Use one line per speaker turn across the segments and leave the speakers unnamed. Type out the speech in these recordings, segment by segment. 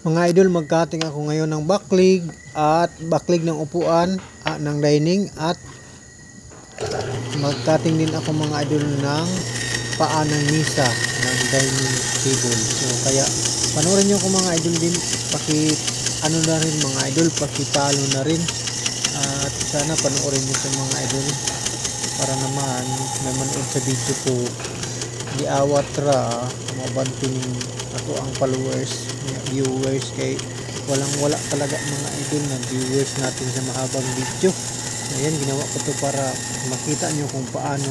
Mga idol, mag-cutting ako ngayon ng backlig at backlig ng upuan ng dining, at mag-cutting din ako mga idol ng paa ng misa ng dining table. So kaya panoorin nyo ko mga idol din, ano na rin mga idol, pakipalo na rin, at sana panoorin nyo sa mga idol para naman may manood sa video ko di awat ra mabanto ning ato ang followers, viewers, kay wala talaga mga idol na viewers natin sa mahabang video. Ayan, ginawa ko to para makita nyo kung paano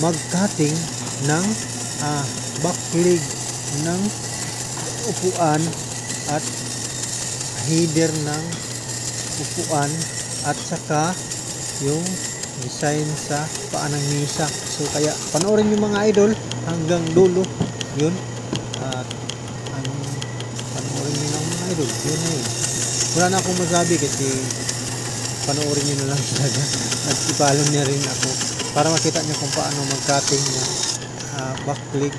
mag-cutting ng backlig ng upuan at header ng upuan, at saka yung design sa paa ng misa. So kaya panoorin nyo mga idol hanggang dulo yun, at panoorin nyo ng mga idol yun na yun. Wala na akong masabi kasi panoorin nyo na lang talaga, at ipalong niya rin ako para makita nyo kung paano mag-cutting ng backlig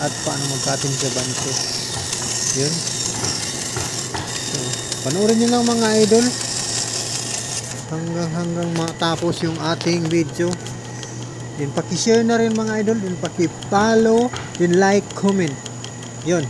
at paano mag-cutting sa banto yun. So panoorin nyo lang mga idol hanggang matapos yung ating video. Din paki-share na rin mga idol, din paki-follow, din like, comment. Yun.